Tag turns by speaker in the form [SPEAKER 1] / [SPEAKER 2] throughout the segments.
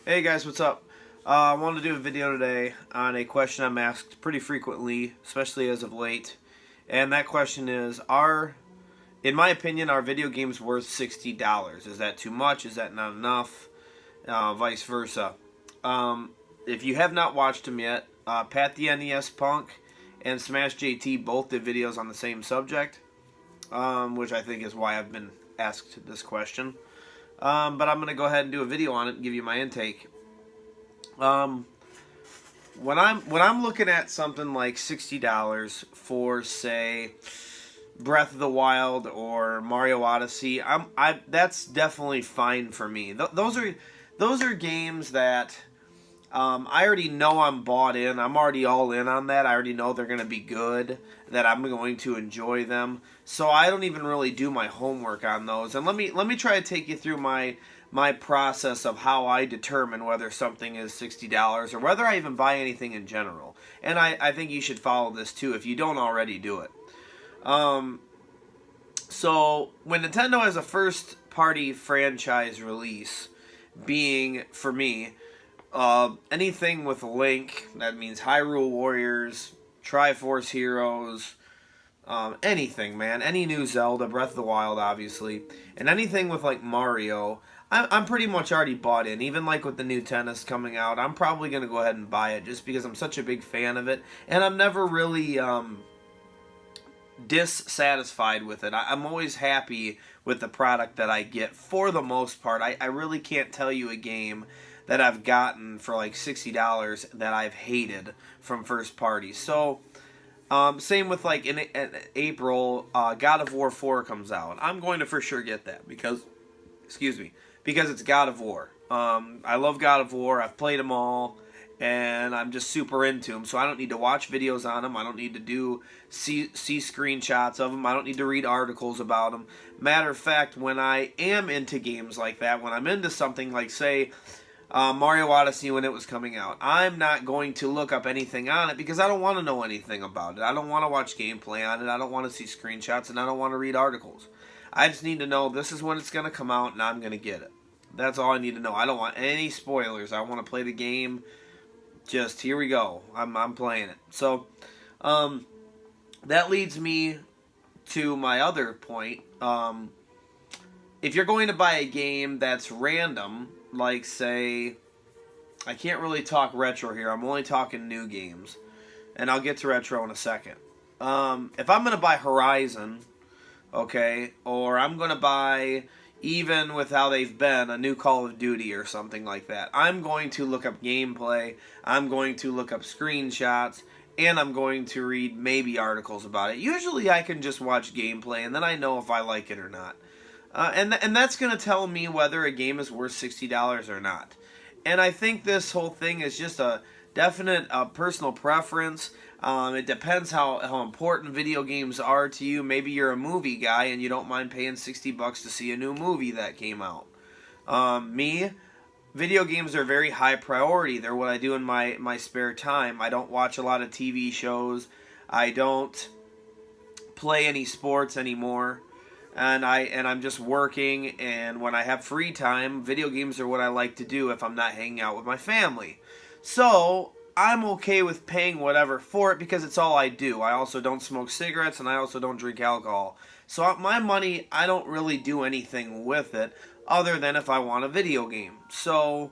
[SPEAKER 1] Hey guys, what's up? I wanted to do a video today on a question I'm asked pretty frequently, especially as of late. And that question is, in my opinion, are video games worth $60? Is that too much? Is that not enough? Vice versa. If you have not watched them yet, Pat the NES Punk and Smash JT both did videos on the same subject, which I think is why I've been asked this question. But I'm going to go ahead and do a video on it and give you my intake. Um, when I'm looking at something like $60 for, say, Breath of the Wild or Mario Odyssey, that's definitely fine for me. Those are games that I already know I'm bought in. I'm already all in on that. I already know they're going to be good, that I'm going to enjoy them. So I don't even really do my homework on those. And let me try to take you through my process of how I determine whether something is $60 or whether I even buy anything in general. And I think you should follow this too if you don't already do it. So when Nintendo has a first party franchise release, being for me anything with Link, that means Hyrule Warriors, Triforce Heroes, anything, man. Any new Zelda, Breath of the Wild, obviously. And anything with, like, Mario, I'm pretty much already bought in. Even, like, with the new tennis coming out, I'm probably going to go ahead and buy it just because I'm such a big fan of it. And I'm never really dissatisfied with it. I'm always happy with the product that I get for the most part. I really can't tell you a game that I've gotten for like $60 that I've hated from first party. So, same with like in April, God of War 4 comes out. I'm going to for sure get that because it's God of War. I love God of War. I've played them all, and I'm just super into them. So I don't need to watch videos on them. I don't need to see screenshots of them. I don't need to read articles about them. Matter of fact, when I am into games like that, when I'm into something like, say, Mario Odyssey when it was coming out, I'm not going to look up anything on it because I don't want to know anything about it. I don't want to watch gameplay on it. I don't want to see screenshots, and I don't want to read articles. I just need to know this is when it's going to come out, and I'm going to get it. That's all I need to know. I don't want any spoilers. I want to play the game. Just here we go. I'm playing it. So, that leads me to my other point. If you're going to buy a game that's random, like, say, I can't really talk retro here. I'm only talking new games. And I'll get to retro in a second. If I'm going to buy Horizon, okay, or I'm going to buy, even with how they've been, a new Call of Duty or something like that, I'm going to look up gameplay, I'm going to look up screenshots, and I'm going to read maybe articles about it. Usually I can just watch gameplay, and then I know if I like it or not. And that's going to tell me whether a game is worth $60 or not. And I think this whole thing is just a definite personal preference. It depends how important video games are to you. Maybe you're a movie guy and you don't mind paying $60 to see a new movie that came out. Me, video games are very high priority. They're what I do in my spare time. I don't watch a lot of TV shows. I don't play any sports anymore. And I'm just working, and when I have free time, video games are what I like to do if I'm not hanging out with my family. So, I'm okay with paying whatever for it because it's all I do. I also don't smoke cigarettes, and I also don't drink alcohol. So my money, I don't really do anything with it other than if I want a video game. So,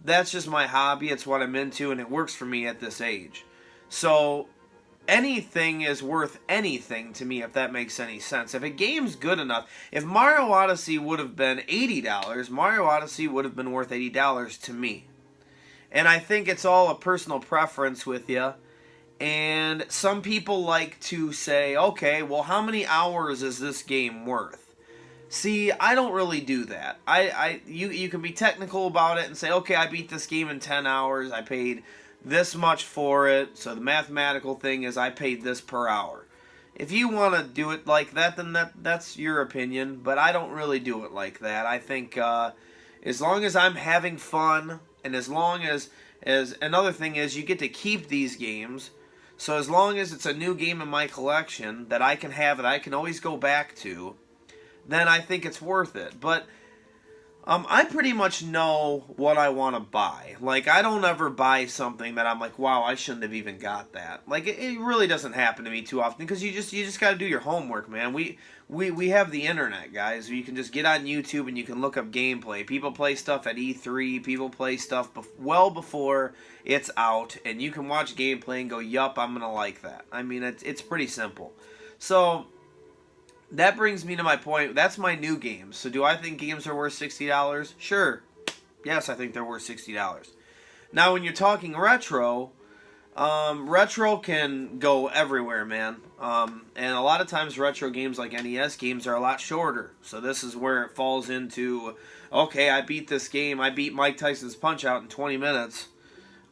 [SPEAKER 1] that's just my hobby. It's what I'm into, and it works for me at this age. So, anything is worth anything to me, if that makes any sense. If a game's good enough, if Mario Odyssey would have been $80, Mario Odyssey would have been worth $80 to me. And I think it's all a personal preference with you. And some people like to say, okay, well, how many hours is this game worth? See, I don't really do that. You can be technical about it and say, okay, I beat this game in 10 hours. I paid this much for it, so the mathematical thing is I paid this per hour. If you want to do it like that, then that's your opinion, but I don't really do it like that. I think as long as I'm having fun, and as long as another thing is you get to keep these games, so as long as it's a new game in my collection that I can have, that I can always go back to, then I think it's worth it. But I pretty much know what I want to buy. Like, I don't ever buy something that I'm like, wow, I shouldn't have even got that. Like, it really doesn't happen to me too often because you just got to do your homework, man. We have the internet, guys. You can just get on YouTube and you can look up gameplay. People play stuff at E3. People play stuff well before it's out, and you can watch gameplay and go, yup, I'm gonna like that. I mean, it's pretty simple. So that brings me to my point. That's my new games. So do I think games are worth $60? Sure. Yes, I think they're worth $60. Now, when you're talking retro, retro can go everywhere, man. And a lot of times retro games like NES games are a lot shorter. So this is where it falls into, okay, I beat this game. I beat Mike Tyson's Punch-Out in 20 minutes.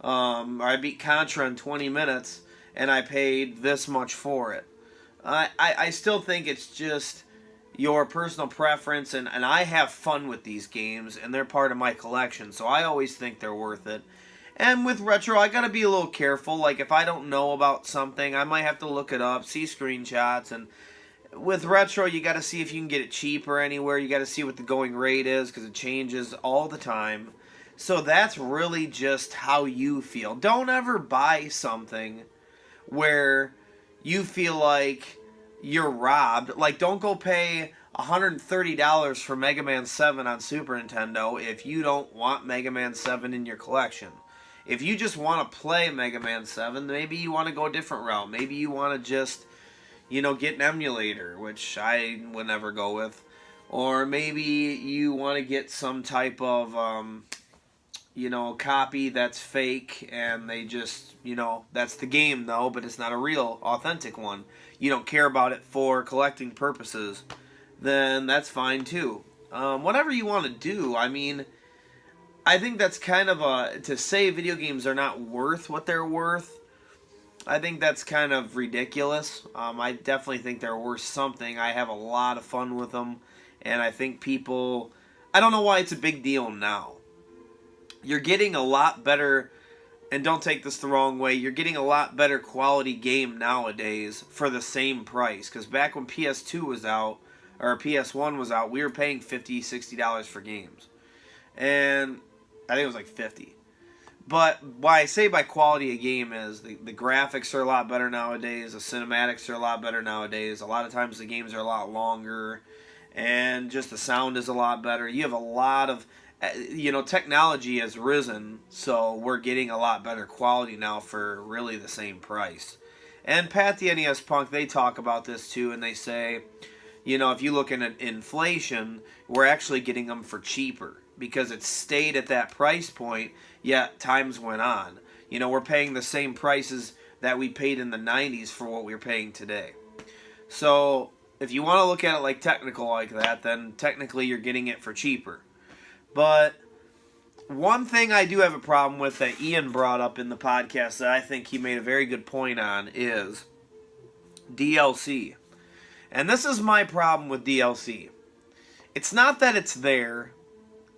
[SPEAKER 1] Or I beat Contra in 20 minutes, and I paid this much for it. I still think it's just your personal preference, and I have fun with these games, and they're part of my collection, so I always think they're worth it. And with retro, I gotta be a little careful. Like, if I don't know about something, I might have to look it up, see screenshots, and with retro, you gotta see if you can get it cheaper anywhere. You gotta see what the going rate is, because it changes all the time. So that's really just how you feel. Don't ever buy something where you feel like you're robbed. Like, don't go pay $130 for Mega Man 7 on Super Nintendo if you don't want Mega Man 7 in your collection. If you just want to play Mega Man 7, maybe you want to go a different route. Maybe you want to just, get an emulator, which I would never go with. Or maybe you want to get some type of copy that's fake, and they just, that's the game though, but it's not a real, authentic one. You don't care about it for collecting purposes, then that's fine too. Whatever you want to do, I mean, I think that's kind of to say video games are not worth what they're worth, I think that's kind of ridiculous. I definitely think they're worth something. I have a lot of fun with them, and I think people, I don't know why it's a big deal now. You're getting a lot better, and don't take this the wrong way, you're getting a lot better quality game nowadays for the same price. Because back when PS2 was out, or PS1 was out, we were paying $50, $60 for games. And I think it was like $50. But why I say by quality of game is the graphics are a lot better nowadays, the cinematics are a lot better nowadays, a lot of times the games are a lot longer, and just the sound is a lot better. You have a lot of, technology has risen, so we're getting a lot better quality now for really the same price. And Pat the NES Punk, they talk about this too, and they say, if you look at inflation, we're actually getting them for cheaper because it stayed at that price point, yet times went on. We're paying the same prices that we paid in the 90s for what we're paying today. So if you want to look at it like technical like that, then technically you're getting it for cheaper. But one thing I do have a problem with that Ian brought up in the podcast that I think he made a very good point on is DLC. And this is my problem with DLC. It's not that it's there.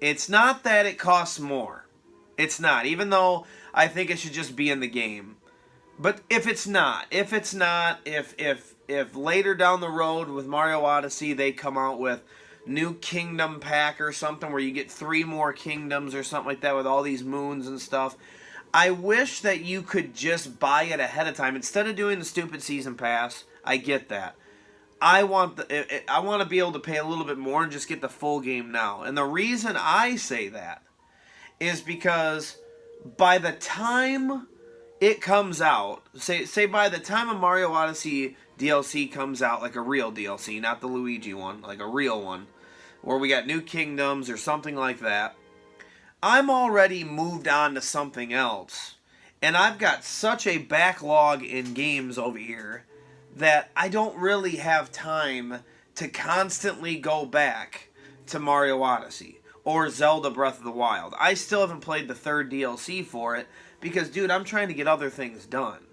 [SPEAKER 1] It's not that it costs more. It's not. Even though I think it should just be in the game. But if later down the road with Mario Odyssey they come out with New Kingdom Pack or something where you get 3 more kingdoms or something like that with all these moons and stuff, I wish that you could just buy it ahead of time instead of doing the stupid season pass. I get that. I want to be able to pay a little bit more and just get the full game now. And the reason I say that is because by the time it comes out, say by the time a Mario Odyssey DLC comes out, like a real DLC, not the Luigi one, like a real one, where we got new kingdoms or something like that, I'm already moved on to something else. And I've got such a backlog in games over here that I don't really have time to constantly go back to Mario Odyssey or Zelda Breath of the Wild. I still haven't played the 3rd DLC for it because, dude, I'm trying to get other things done.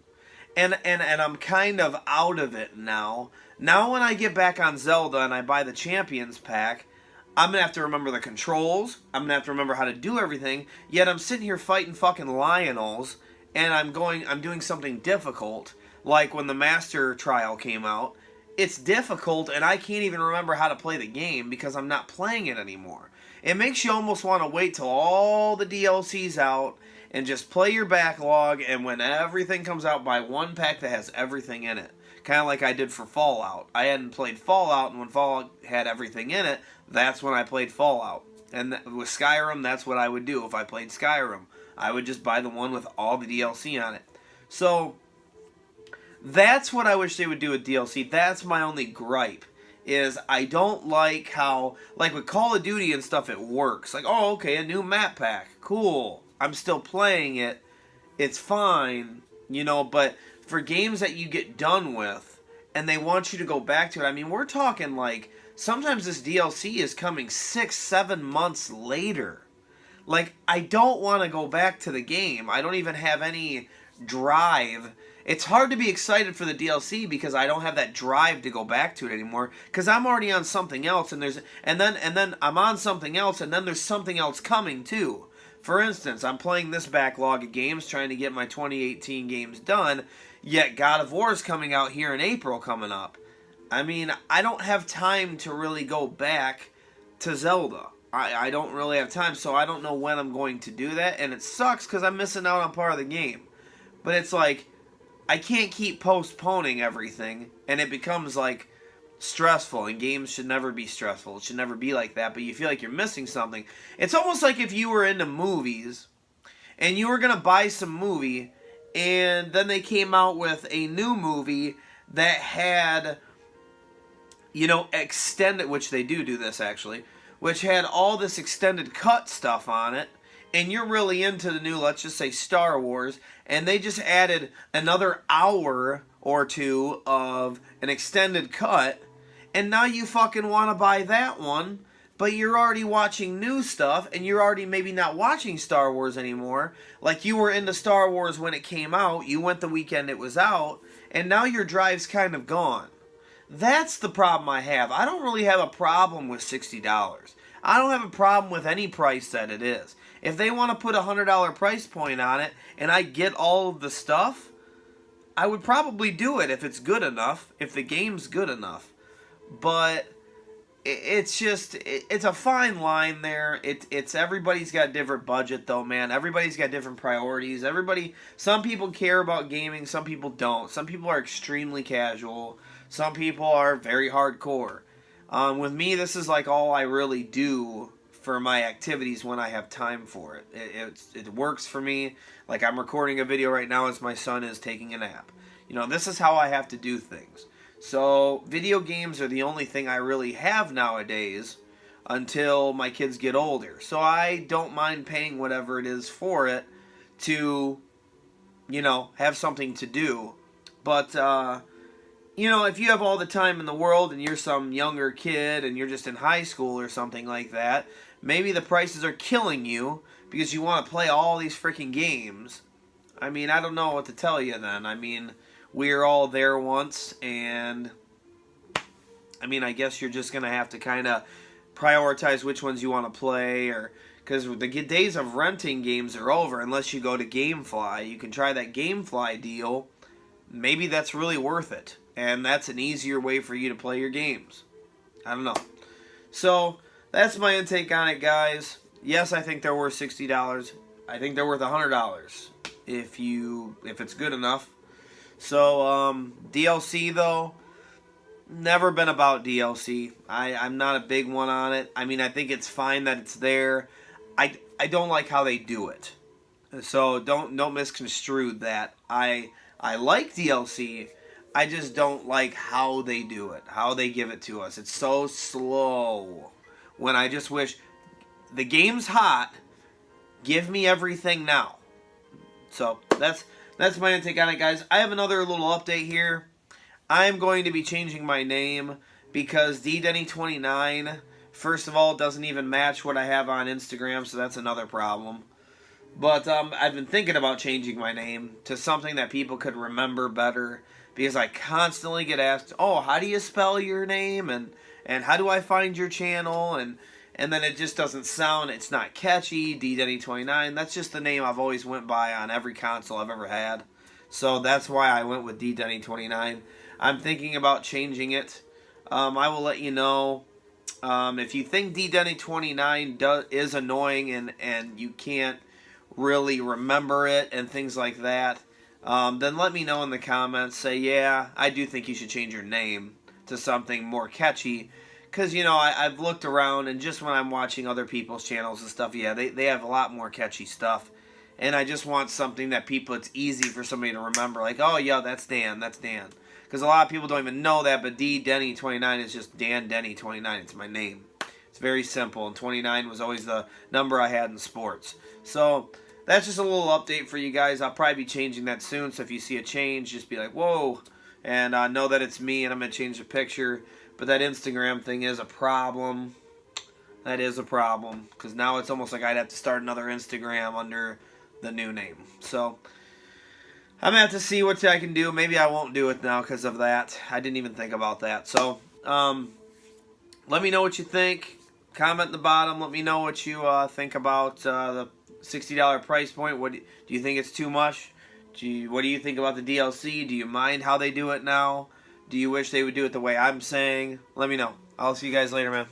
[SPEAKER 1] And I'm kind of out of it now. Now when I get back on Zelda and I buy the Champions Pack, I'm going to have to remember the controls. I'm going to have to remember how to do everything. Yet I'm sitting here fighting fucking Lionels, and I'm doing something difficult. Like when the Master Trial came out, it's difficult and I can't even remember how to play the game because I'm not playing it anymore. It makes you almost want to wait till all the DLC's out and just play your backlog, and when everything comes out, buy one pack that has everything in it. Kind of like I did for Fallout. I hadn't played Fallout, and when Fallout had everything in it, that's when I played Fallout. And with Skyrim, that's what I would do if I played Skyrim. I would just buy the one with all the DLC on it. So, that's what I wish they would do with DLC. That's my only gripe. Is I don't like how, like with Call of Duty and stuff, it works. Like, oh, okay, a new map pack. Cool. I'm still playing it. It's fine, you know, but for games that you get done with and they want you to go back to it, I mean, we're talking like, sometimes this DLC is coming 6-7 months later. Like, I don't want to go back to the game. I don't even have any drive. It's hard to be excited for the DLC because I don't have that drive to go back to it anymore because I'm already on something else, and then I'm on something else, and then there's something else coming too. For instance, I'm playing this backlog of games trying to get my 2018 games done, yet God of War is coming out here in April coming up. I mean, I don't have time to really go back to Zelda. I don't really have time, so I don't know when I'm going to do that, and it sucks because I'm missing out on part of the game. But it's like, I can't keep postponing everything, and it becomes like stressful, and games should never be stressful. It should never be like that, but you feel like you're missing something. It's almost like if you were into movies, and you were going to buy some movie, and then they came out with a new movie that had, you know, extended, which they do this actually, which had all this extended cut stuff on it, and you're really into the new, let's just say, Star Wars, and they just added another hour or two of an extended cut, and now you fucking want to buy that one, but you're already watching new stuff, and you're already maybe not watching Star Wars anymore. Like, you were into Star Wars when it came out, you went the weekend it was out, and now your drive's kind of gone. That's the problem I have. I don't really have a problem with $60. I don't have a problem with any price that it is. If they want to put a $100 price point on it and I get all of the stuff, I would probably do it if it's good enough, if the game's good enough. But it's just, it's a fine line there. It's everybody's got a different budget though, man. Everybody's got different priorities. Some people care about gaming, some people don't. Some people are extremely casual. Some people are very hardcore. With me, this is like all I really do for my activities when I have time for it. It works for me. Like, I'm recording a video right now as my son is taking a nap. You know, this is how I have to do things. So, video games are the only thing I really have nowadays until my kids get older. So, I don't mind paying whatever it is for it to, you know, have something to do. But, you know, if you have all the time in the world and you're some younger kid and you're just in high school or something like that, maybe the prices are killing you because you want to play all these freaking games. I mean, I don't know what to tell you then. I mean, we were all there once, and I mean, I guess you're just going to have to kind of prioritize which ones you want to play, or because the days of renting games are over unless you go to GameFly. You can try that GameFly deal. Maybe that's really worth it, and that's an easier way for you to play your games. I don't know. So, that's my intake on it, guys. Yes, I think they're worth $60. I think they're worth $100 if it's good enough. So, DLC, though, never been about DLC. I'm not a big one on it. I mean, I think it's fine that it's there. I don't like how they do it. So, don't misconstrue that. I like DLC. I just don't like how they do it, how they give it to us. It's so slow. When I just wish, the game's hot, give me everything now. So, that's my intake on it, guys. I have another little update here. I'm going to be changing my name because DDenny29, first of all, doesn't even match what I have on Instagram, so that's another problem. But I've been thinking about changing my name to something that people could remember better, because I constantly get asked, oh, how do you spell your name, and how do I find your channel, and then it just doesn't sound, it's not catchy, DDenny29. That's just the name I've always went by on every console I've ever had. So that's why I went with DDenny29. I'm thinking about changing it. I will let you know If you think DDenny29 is annoying and you can't really remember it and things like that, then let me know in the comments. Say, yeah, I do think you should change your name to something more catchy. Because, I've looked around, and just when I'm watching other people's channels and stuff, yeah, they have a lot more catchy stuff. And I just want something that it's easy for somebody to remember. Like, oh, yeah, that's Dan. Because a lot of people don't even know that, but DDenny29 is just Dan Denny29. It's my name. It's very simple, and 29 was always the number I had in sports. So that's just a little update for you guys. I'll probably be changing that soon, so if you see a change, just be like, whoa, and know that it's me, and I'm going to change the picture. But that Instagram thing is a problem. That is a problem, because now it's almost like I'd have to start another Instagram under the new name. So I'm going to have to see what I can do. Maybe I won't do it now because of that. I didn't even think about that. So let me know what you think. Comment in the bottom. Let me know what you think about the $60 price point. Do you think it's too much? What do you think about the DLC? Do you mind how they do it now? Do you wish they would do it the way I'm saying? Let me know. I'll see you guys later, man.